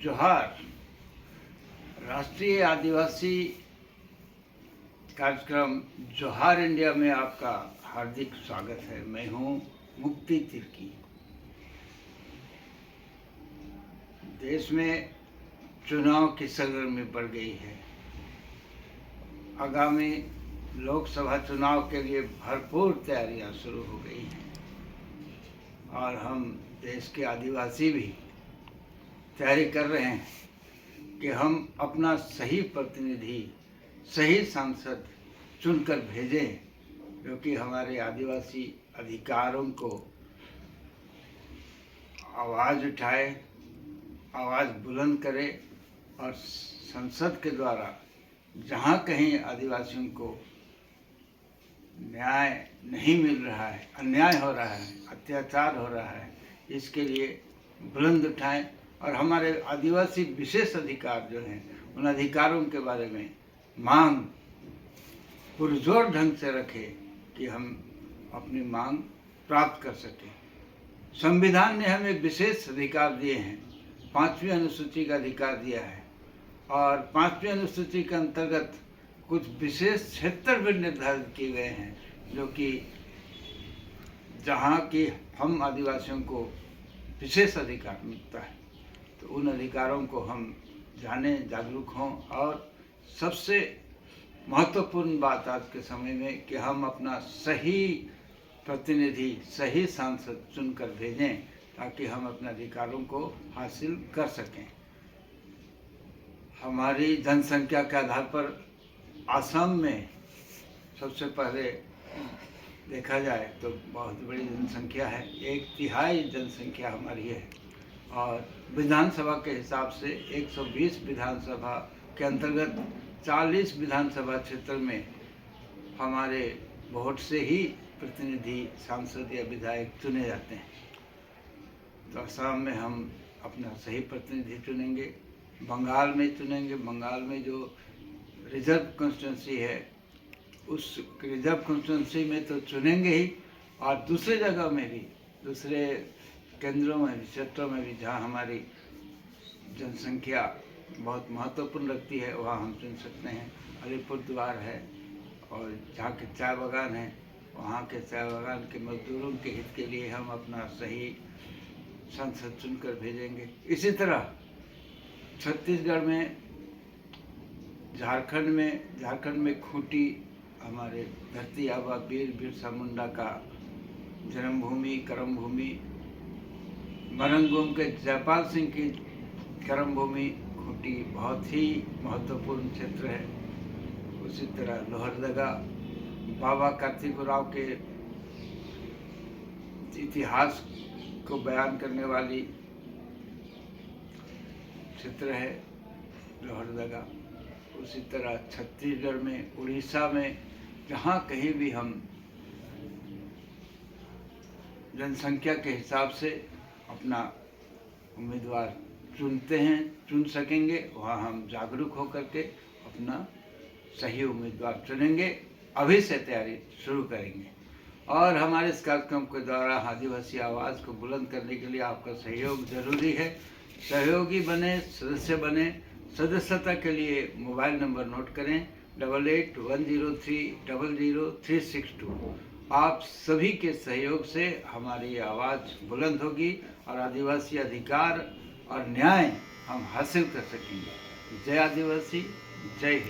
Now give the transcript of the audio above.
जोहार। राष्ट्रीय आदिवासी कार्यक्रम जोहार इंडिया में आपका हार्दिक स्वागत है। मैं हूं मुक्ति तिर्की। देश में चुनाव की सरगर्मी बढ़ गई है। आगामी लोकसभा चुनाव के लिए भरपूर तैयारियां शुरू हो गई हैं और हम देश के आदिवासी भी तैयारी कर रहे हैं कि हम अपना सही प्रतिनिधि, सही सांसद चुनकर भेजें, जो कि हमारे आदिवासी अधिकारों को आवाज़ उठाए, आवाज़ बुलंद करे और संसद के द्वारा जहाँ कहीं आदिवासियों को न्याय नहीं मिल रहा है, अन्याय हो रहा है, अत्याचार हो रहा है, इसके लिए बुलंद उठाएं और हमारे आदिवासी विशेष अधिकार जो हैं उन अधिकारों के बारे में मांग पुरजोर ढंग से रखें कि हम अपनी मांग प्राप्त कर सकें। संविधान ने हमें विशेष अधिकार दिए हैं, 5वीं अनुसूची का अधिकार दिया है और 5वीं अनुसूची के अंतर्गत कुछ विशेष क्षेत्र भी निर्धारित किए गए हैं, जो कि जहाँ की हम आदिवासियों को विशेष अधिकार मिलता है। तो उन अधिकारों को हम जानें, जागरूक हों और सबसे महत्वपूर्ण बात आज के समय में कि हम अपना सही प्रतिनिधि, सही सांसद चुनकर भेजें ताकि हम अपने अधिकारों को हासिल कर सकें। हमारी जनसंख्या के आधार पर असम में सबसे पहले देखा जाए तो बहुत बड़ी जनसंख्या है, 1/3 जनसंख्या हमारी है और विधानसभा के हिसाब से 120 विधानसभा के अंतर्गत 40 विधानसभा क्षेत्र में हमारे वोट से ही प्रतिनिधि, सांसद या विधायक चुने जाते हैं। तो असम में हम अपना सही प्रतिनिधि चुनेंगे, बंगाल में चुनेंगे। बंगाल में जो रिजर्व कॉन्स्टिट्यूंसी है उस रिजर्व कॉन्स्टिट्यूंसी में तो चुनेंगे ही और दूसरे जगह में भी, दूसरे केंद्रों में भी, क्षेत्रों में भी जहाँ हमारी जनसंख्या बहुत महत्वपूर्ण रखती है वहाँ हम चुन सकते हैं। अलीपुरद्वार है और जहाँ के चाय बागान हैं वहाँ के चाय बागान के मजदूरों के हित के लिए हम अपना सही सांसद चुनकर भेजेंगे। इसी तरह छत्तीसगढ़ में, झारखंड में खूंटी, हमारे धरती आबा वीर बिरसा मुंडा का जन्मभूमि, कर्मभूमि, मरंगबूम के जयपाल सिंह की कर्मभूमि खूंटी बहुत ही महत्वपूर्ण क्षेत्र है। उसी तरह लोहरदगा बाबा कार्तिकराव के इतिहास को बयान करने वाली क्षेत्र है लोहरदगा। उसी तरह छत्तीसगढ़ में, उड़ीसा में, जहाँ कहीं भी हम जनसंख्या के हिसाब से अपना उम्मीदवार चुन सकेंगे, वहाँ हम जागरूक होकर के अपना सही उम्मीदवार चुनेंगे। अभी से तैयारी शुरू करेंगे और हमारे इस कार्यक्रम के द्वारा आदिवासी आवाज़ को बुलंद करने के लिए आपका सहयोग जरूरी है। सहयोगी बने, सदस्य बने। सदस्यता के लिए मोबाइल नंबर नोट करें 8810300362। आप सभी के सहयोग से हमारी आवाज़ बुलंद होगी और आदिवासी अधिकार और न्याय हम हासिल कर सकेंगे। जय आदिवासी, जय हिंद।